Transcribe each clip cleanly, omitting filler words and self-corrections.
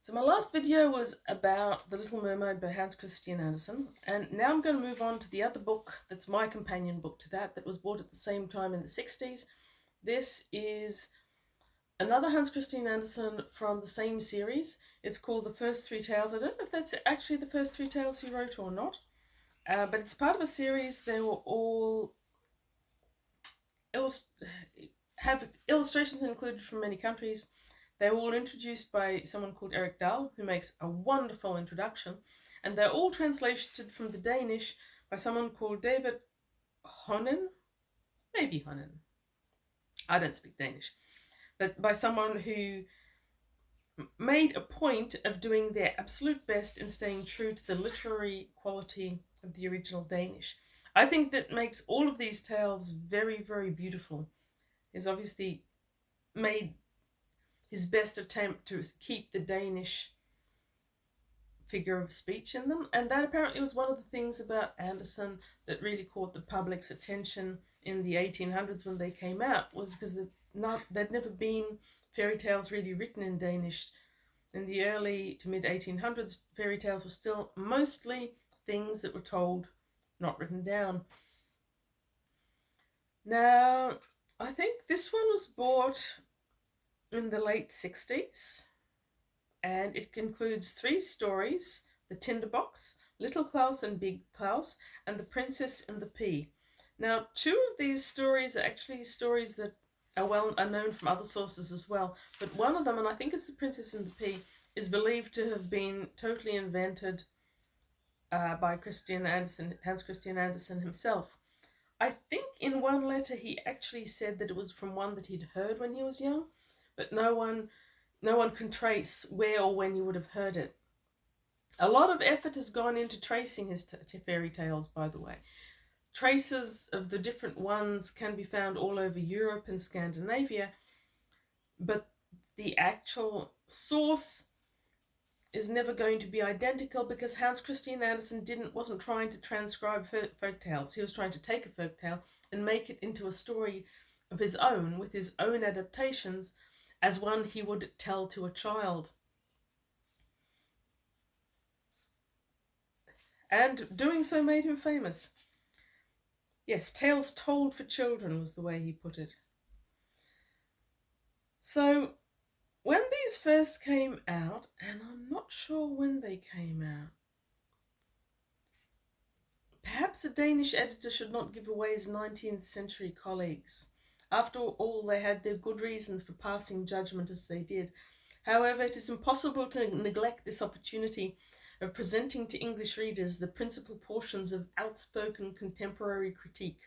So my last video was about The Little Mermaid by Hans Christian Andersen, and now I'm going to move on to the other book that's my companion book to that was bought at the same time in the 60s. This is another Hans Christian Andersen from the same series. It's called The First Three Tales. I don't know if that's actually the first three tales he wrote or not, but it's part of a series. They were all have illustrations included from many countries. They were all introduced by someone called Erik Dahl, who makes a wonderful introduction, and they're all translated from the Danish by someone called David Hohnen, maybe Hohnen, I don't speak Danish, but by someone who made a point of doing their absolute best in staying true to the literary quality of the original Danish. I think that makes all of these tales very, very beautiful. He's obviously made his best attempt to keep the Danish figure of speech in them, and that apparently was one of the things about Andersen that really caught the public's attention in the 1800s when they came out, was because there'd never been fairy tales really written in Danish. In the early to mid 1800s, fairy tales were still mostly things that were told, not written down. Now, I think this one was bought in the late 60s, and it includes three stories: The Tinderbox, Little Klaus and Big Klaus, and The Princess and the Pea. Now, two of these stories are actually stories that are known from other sources as well, but one of them, and I think it's The Princess and the Pea, is believed to have been totally invented by Hans Christian Andersen himself. I think in one letter he actually said that it was from one that he'd heard when he was young, but no one can trace where or when you would have heard it. A lot of effort has gone into tracing his fairy tales, by the way. Traces of the different ones can be found all over Europe and Scandinavia, but the actual source is never going to be identical, because Hans Christian Andersen wasn't trying to transcribe folk tales. He was trying to take a folk tale and make it into a story of his own, with his own adaptations, as one he would tell to a child. And doing so made him famous. Yes, tales told for children was the way he put it. So, when these first came out, and I'm not sure when they came out, perhaps a Danish editor should not give away his 19th century colleagues. After all, they had their good reasons for passing judgment as they did. However, it is impossible to neglect this opportunity of presenting to English readers the principal portions of outspoken contemporary critique.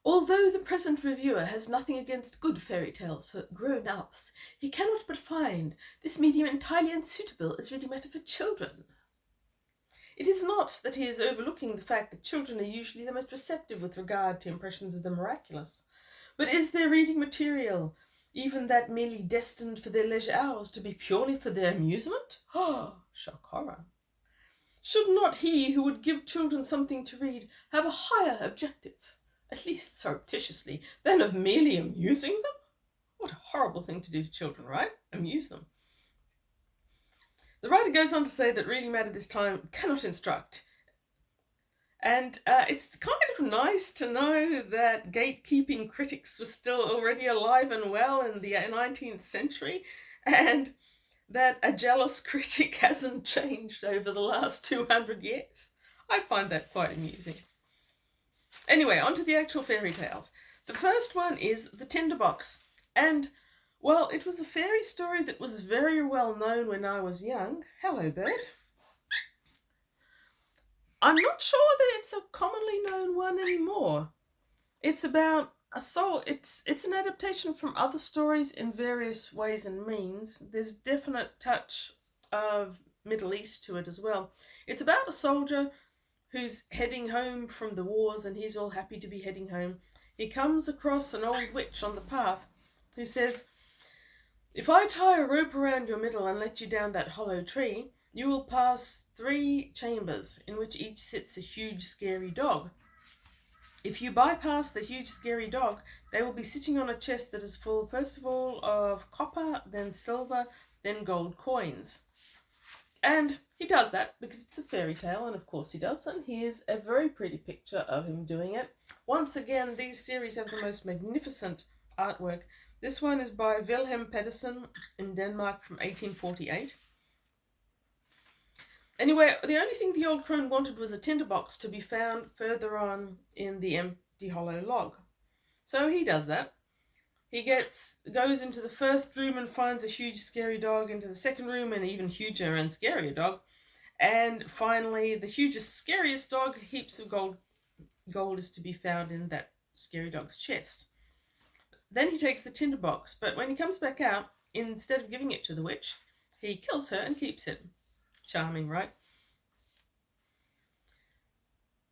Although the present reviewer has nothing against good fairy tales for grown-ups, he cannot but find this medium entirely unsuitable as reading matter for children. It is not that he is overlooking the fact that children are usually the most receptive with regard to impressions of the miraculous, but is their reading material, even that merely destined for their leisure hours, to be purely for their amusement? Shock horror. Should not he who would give children something to read have a higher objective, at least surreptitiously, than of merely amusing them? What a horrible thing to do to children, right? Amuse them. The writer goes on to say that reading matter this time cannot instruct. And it's kind of nice to know that gatekeeping critics were still already alive and well in the 19th century, and that a jealous critic hasn't changed over the last 200 years. I find that quite amusing. Anyway, on to the actual fairy tales. The first one is The Tinderbox, and well, it was a fairy story that was very well known when I was young. Hello, bird. I'm not sure that it's a commonly known one anymore. It's about a soul. It's an adaptation from other stories in various ways and means. There's definite touch of Middle East to it as well. It's about a soldier who's heading home from the wars, and he's all happy to be heading home. He comes across an old witch on the path who says, "If I tie a rope around your middle and let you down that hollow tree, you will pass 3 chambers in which each sits a huge scary dog. If you bypass the huge scary dog, they will be sitting on a chest that is full, first of all, of copper, then silver, then gold coins. And he does that because it's a fairy tale, and of course he does, and here's a very pretty picture of him doing it. Once again, these series have the most magnificent artwork. This one is by Wilhelm Pedersen in Denmark from 1848. Anyway, the only thing the old crone wanted was a tinderbox to be found further on in the empty hollow log. So he does that. He goes into the first room and finds a huge scary dog, into the second room an even huger and scarier dog, and finally the hugest, scariest dog, heaps of gold is to be found in that scary dog's chest. Then he takes the tinderbox, but when he comes back out, instead of giving it to the witch, he kills her and keeps it. Charming, right?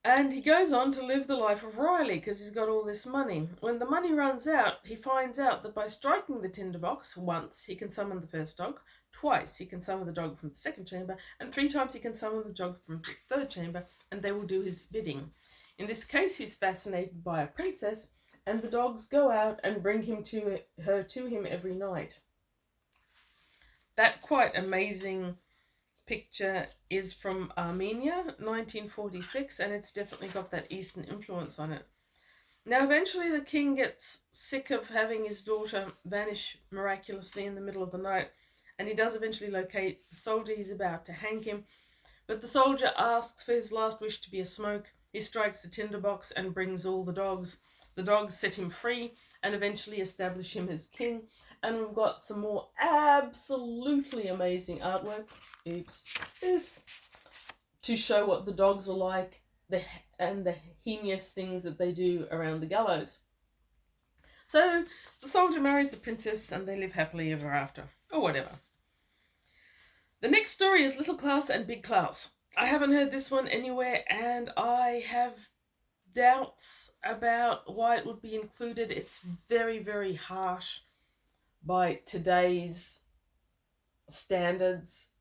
And he goes on to live the life of Riley because he's got all this money. When the money runs out, he finds out that by striking the tinderbox once, he can summon the first dog, twice he can summon the dog from the second chamber, and 3 times he can summon the dog from the third chamber, and they will do his bidding. In this case, he's fascinated by a princess, and the dogs go out and bring her to him every night. That quite amazing picture is from Armenia, 1946, and it's definitely got that Eastern influence on it. Now, eventually the king gets sick of having his daughter vanish miraculously in the middle of the night, and he does eventually locate the soldier. He's about to hang him, but the soldier asks for his last wish to be a smoke. He strikes the tinderbox and brings all the dogs. The dogs set him free and eventually establish him as king. And we've got some more absolutely amazing artwork. Oops. To show what the dogs are like and the heinous things that they do around the gallows. So the soldier marries the princess and they live happily ever after. Or whatever. The next story is Little Klaus and Big Klaus. I haven't heard this one anywhere, and I have doubts about why it would be included. It's very, very harsh by today's standards.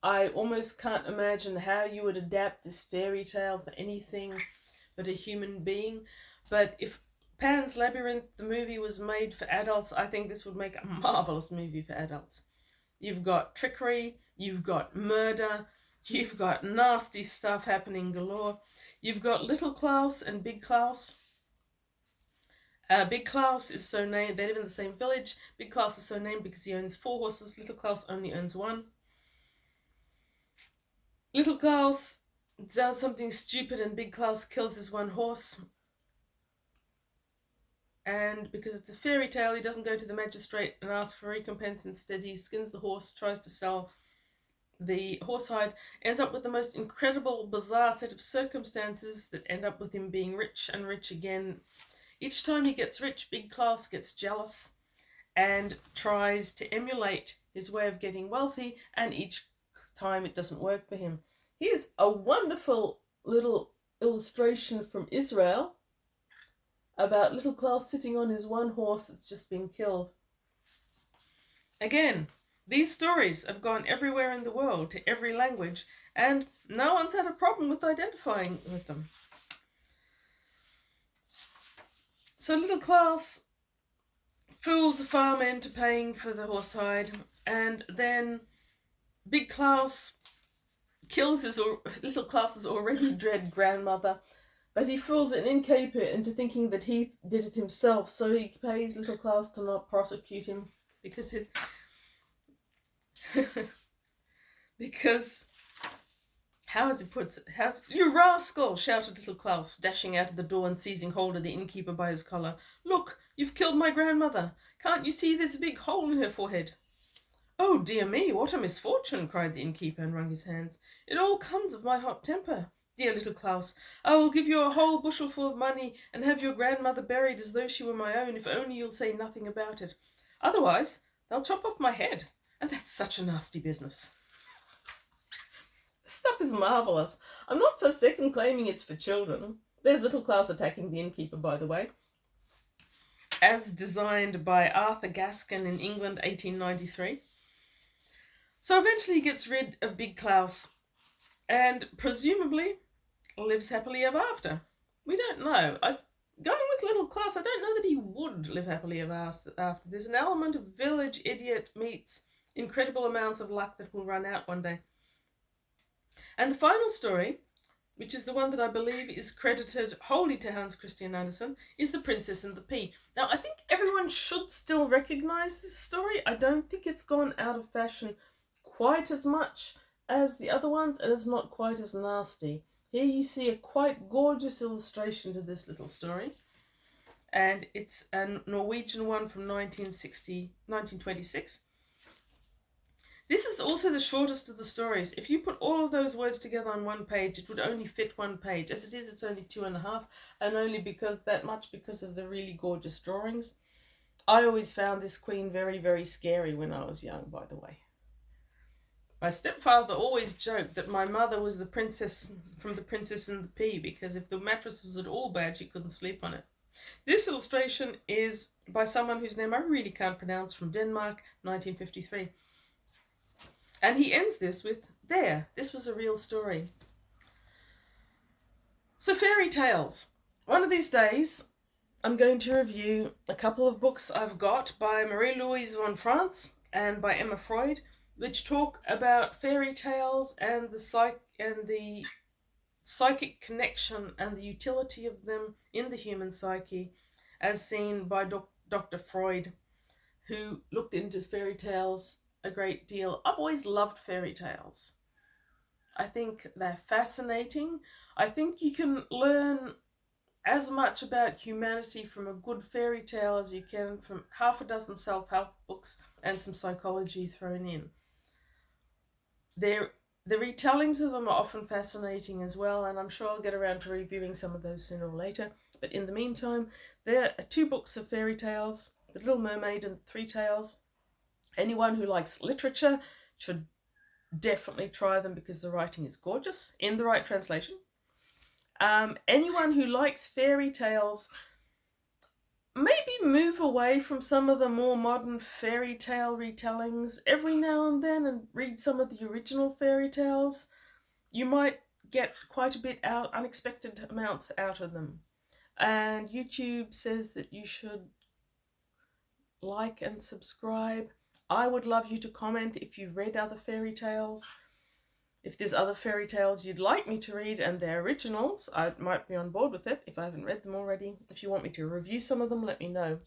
I almost can't imagine how you would adapt this fairy tale for anything but a human being. But if Pan's Labyrinth, the movie, was made for adults, I think this would make a marvellous movie for adults. You've got trickery, you've got murder, you've got nasty stuff happening galore. You've got Little Klaus and Big Klaus. Big Klaus is so named, they live in the same village. Big Klaus is so named because he owns 4 horses. Little Klaus only owns 1. Little Klaus does something stupid and Big Klaus kills his 1 horse. And because it's a fairy tale, he doesn't go to the magistrate and ask for recompense. Instead, he skins the horse, tries to sell the horsehide, ends up with the most incredible, bizarre set of circumstances that end up with him being rich and rich again. Each time he gets rich, Big Klaus gets jealous and tries to emulate his way of getting wealthy, and each time it doesn't work for him. Here's a wonderful little illustration from Israel about Little Klaus sitting on his 1 horse that's just been killed. Again, these stories have gone everywhere in the world, to every language, and no one's had a problem with identifying with them. So Little Klaus fools a farmer into paying for the horsehide, and then Big Klaus kills Little Klaus's already dread grandmother, but he fools an innkeeper into thinking that he did it himself, so he pays Little Klaus to not prosecute him because how as he puts it, "You rascal!" shouted Little Klaus, dashing out of the door and seizing hold of the innkeeper by his collar. "Look, you've killed my grandmother. Can't you see there's a big hole in her forehead?" "Oh, dear me, what a misfortune!" cried the innkeeper and wrung his hands. "It all comes of my hot temper. Dear Little Klaus, I will give you a whole bushelful of money and have your grandmother buried as though she were my own, if only you'll say nothing about it. Otherwise, they'll chop off my head, and that's such a nasty business." This stuff is marvellous. I'm not for a second claiming it's for children. There's Little Klaus attacking the innkeeper, by the way. As designed by Arthur Gaskin in England, 1893. So eventually he gets rid of Big Klaus and presumably lives happily ever after. We don't know. Going with Little Claus, I don't know that he would live happily ever after. There's an element of village idiot meets incredible amounts of luck that will run out one day. And the final story, which is the one that I believe is credited wholly to Hans Christian Andersen, is The Princess and the Pea. Now, I think everyone should still recognise this story. I don't think it's gone out of fashion quite as much as the other ones, and it's not quite as nasty. Here you see a quite gorgeous illustration to this little story, and it's a Norwegian one from 1926. This is also the shortest of the stories. If you put all of those words together on one page, it would only fit one page. As it is, it's only 2.5, and only because of the really gorgeous drawings. I always found this queen very, very scary when I was young, by the way. My stepfather always joked that my mother was the princess from The Princess and the Pea, because if the mattress was at all bad, she couldn't sleep on it. This illustration is by someone whose name I really can't pronounce, from Denmark, 1953. And he ends this with, "There, this was a real story." So fairy tales. One of these days, I'm going to review a couple of books I've got by Marie-Louise von France and by Emma Freud, which talk about fairy tales and the psychic connection and the utility of them in the human psyche, as seen by Dr. Freud, who looked into fairy tales a great deal. I've always loved fairy tales. I think they're fascinating. I think you can learn as much about humanity from a good fairy tale as you can from half a dozen self-help books and some psychology thrown in. The retellings of them are often fascinating as well, and I'm sure I'll get around to reviewing some of those sooner or later. But in the meantime, there are 2 books of fairy tales, The Little Mermaid and The Three Tales. Anyone who likes literature should definitely try them because the writing is gorgeous, in the right translation. Anyone who likes fairy tales, maybe move away from some of the more modern fairy tale retellings every now and then and read some of the original fairy tales. You might get quite a bit unexpected amounts out of them. And YouTube says that you should like and subscribe. I would love you to comment if you've read other fairy tales. If there's other fairy tales you'd like me to read and they're originals, I might be on board with it if I haven't read them already. If you want me to review some of them, let me know.